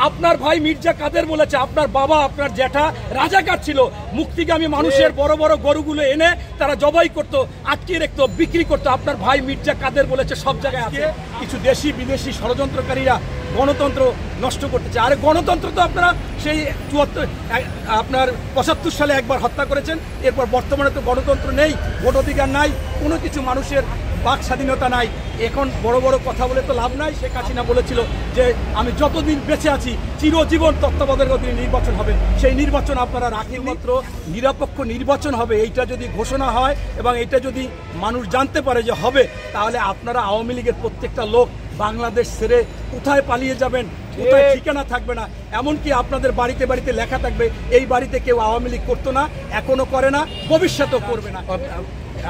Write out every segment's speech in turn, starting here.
আপনার ভাই মির্জা কাদের বলেছে আপনার বাবা আপনার জ্যাঠা রাজাকার ছিল, মুক্তিগামী মানুষের বড় বড় গরুগুলো এনে তারা জবাই করতো, আটকে রাখতো, বিক্রি করতো। আপনার ভাই মির্জা কাদের বলেছে সব জায়গায় আছে। কিছু দেশি বিদেশি ষড়যন্ত্রকারীরা গণতন্ত্র নষ্ট করতে চায়। আরে গণতন্ত্র তো আপনারা সেই 75 সালে একবার হত্যা করেছেন, এরপর বর্তমানে তো গণতন্ত্র নেই, ভোট অধিকার নাই, কোনো কিছু মানুষের বাক স্বাধীনতা নাই। এখন বড় বড় কথা বলে তো লাভ নাই। শেখ হাসিনা বলেছিল যে আমি যতদিন বেঁচে আছি চিরজীবন তত্ত্বাবধায়ক অধীনে নির্বাচন হবে, সেই নির্বাচন আপনারা রাখেন। মাত্র নিরপেক্ষ নির্বাচন হবে এইটা যদি ঘোষণা হয় এবং এটা যদি মানুষ জানতে পারে যে হবে, তাহলে আপনারা আওয়ামী লীগের প্রত্যেকটা লোক বাংলাদেশ ছেড়ে কোথায় পালিয়ে যাবেন, কোথায় ঠিকানা থাকবে না। এমনকি আপনাদের বাড়িতে বাড়িতে লেখা থাকবে এই বাড়িতে কেউ আওয়ামী লীগ করতো না, এখনো করে না, ভবিষ্যতেও করবে না।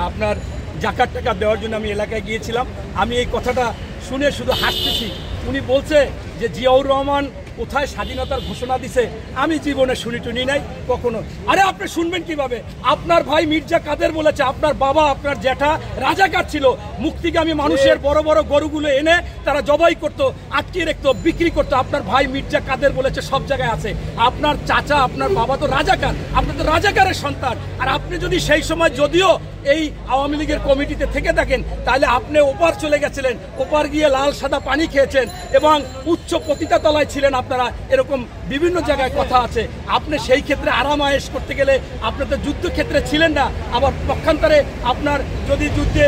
আপনার জাকাত টাকা দেওয়ার জন্য আমি এলাকায় গিয়েছিলাম, আমি এই কথাটা শুনে শুধু হাসতেছি। উনি বলছে যে জিয়াউর রহমান কোথায় স্বাধীনতার ঘোষণা দিছে, আমি জীবনে শুনি টুনি নাই কখনো। আরে আপনি শুনবেন কিভাবে? আপনার ভাই মির্জা কাদের বলেছে আপনার বাবা আপনার জ্যাঠা রাজাকার ছিল, মুক্তিগামী মানুষের বড় বড় গরুগুলো এনে তারা জবাই করতো, আটকে রাখতো, বিক্রি করতো। আপনার ভাই মির্জা কাদের বলেছে সব জায়গায় আছে। আপনার চাচা আপনার বাবা তো রাজাকার, আপনি তো রাজাকারের সন্তান। আর আপনি যদি সেই সময় যদিও এই আওয়ামী লীগের কমিটিতে থেকে থাকেন, তাহলে আপনি ওপার চলে গেছিলেন, ওপার গিয়ে লাল সাদা পানি খেয়েছেন এবং উচ্চ পতিতাতলায় ছিলেন আপনারা, এরকম বিভিন্ন জায়গায় কথা আছে। আপনি সেই ক্ষেত্রে আরাম আয়েশ করতে গেলে আপনি তো যুদ্ধক্ষেত্রে ছিলেন না, আবার পক্ষান্তরে আপনার যদি যুদ্ধে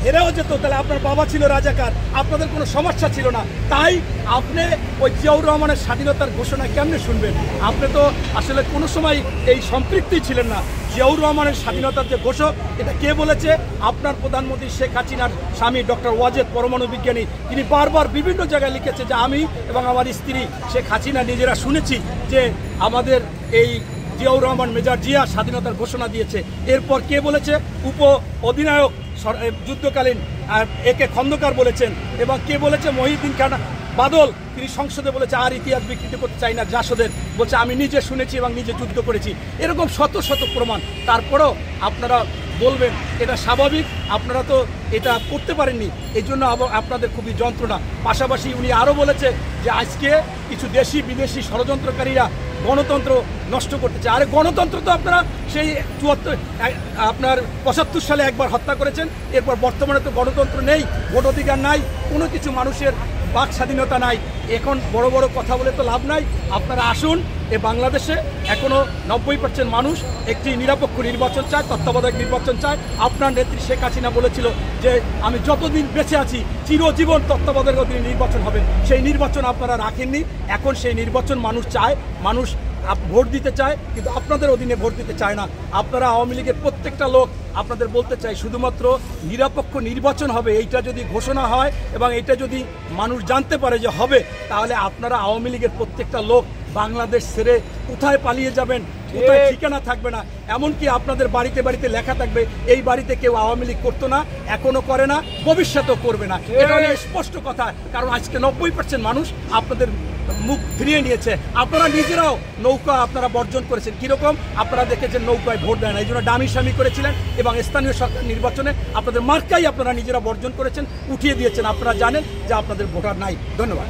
হেরেও যেত তাহলে আপনার বাবা ছিল রাজাকার, আপনাদের কোনো সমস্যা ছিল না। তাই আপনি ওই জিয়াউর রহমানের স্বাধীনতার ঘোষণা কেমনে শুনবেন? আপনি তো আসলে কোনো সময় এই সম্পৃক্তি ছিলেন না। জিয়াউর রহমানের স্বাধীনতার যে ঘোষক, এটা কে বলেছে? আপনার প্রধানমন্ত্রী শেখ হাসিনার স্বামী ডক্টর ওয়াজেদ, পরমাণু বিজ্ঞানী। তিনি বারবার বিভিন্ন জায়গায় লিখেছে যে আমি এবং আমার স্ত্রী শেখ হাসিনা নিজেরা শুনেছি যে আমাদের এই জিয়াউর রহমান মেজর জিয়া স্বাধীনতার ঘোষণা দিয়েছে। এরপর কে বলেছে? উপ অধিনায়ক যুদ্ধকালীন একে খন্দকার বলেছেন। এবং কে বলেছে? মহিউদ্দিন খান বাদল, তিনি সংসদে বলেছে আর ইতিহাস বিকৃত করতে চাই না জাসদের, বলছে আমি নিজে শুনেছি এবং নিজে যুদ্ধ করেছি। এরকম শত শত প্রমাণ। তারপরেও আপনারা বলবেন এটা স্বাভাবিক, আপনারা তো এটা করতে পারেননি, এই জন্য আপনাদের খুবই যন্ত্রণা। পাশাপাশি উনি আরও বলেছে যে আজকে কিছু দেশি বিদেশি ষড়যন্ত্রকারীরা গণতন্ত্র নষ্ট করতে চায়। আরে গণতন্ত্র তো আপনারা সেই 75 সালে একবার হত্যা করেছেন, এরপর বর্তমানে তো গণতন্ত্র নেই, ভোট অধিকার নাই, কোনো কিছু মানুষের বাক স্বাধীনতা নাই। এখন বড় বড় কথা বলে তো লাভ নাই। আপনারা আসুন, এ বাংলাদেশে এখনো 90% মানুষ একটি নিরপেক্ষ নির্বাচন চায়, তত্ত্বাবধায়ক নির্বাচন চায়। আপনার নেত্রী শেখ হাসিনা বলেছিল যে আমি যতদিন বেঁচে আছি চিরজীবন তত্ত্বাবধায়ক অধীনে নির্বাচন হবে, সেই নির্বাচন আপনারা রাখেননি। এখন সেই নির্বাচন মানুষ চায়, মানুষ ভোট দিতে চায়, কিন্তু আপনাদের অধীনে ভোট দিতে চায় না। আপনারা আওয়ামী লীগের প্রত্যেকটা লোক আপনাদের বলতে চাই শুধুমাত্র নিরপেক্ষ নির্বাচন হবে এইটা যদি ঘোষণা হয় এবং এটা যদি মানুষ জানতে পারে যে হবে, তাহলে আপনারা আওয়ামী লীগের প্রত্যেকটা লোক বাংলাদেশ ছেড়ে কোথায় পালিয়ে যাবেন, কোথায় ঠিকানা থাকবে না। এমনকি আপনাদের বাড়িতে বাড়িতে লেখা থাকবে এই বাড়িতে কেউ আওয়ামী লীগ করতো না, এখনো করে না, ভবিষ্যতেও করবে না। এটা হলো স্পষ্ট কথা। কারণ আজকে 90% মানুষ আপনাদের মুখ ফিরিয়ে নিয়েছে। আপনারা নিজেরাও নৌকা আপনারা বর্জন করেছেন। কীরকম? আপনারা দেখেছেন নৌকায় ভোট দেয় না, এই জন্য ডামি সামি করেছিলেন এবং স্থানীয় সরকার নির্বাচনে আপনাদের মার্কাই আপনারা নিজেরা বর্জন করেছেন, উঠিয়ে দিয়েছেন। আপনারা জানেন যে আপনাদের ভোটার নাই। ধন্যবাদ।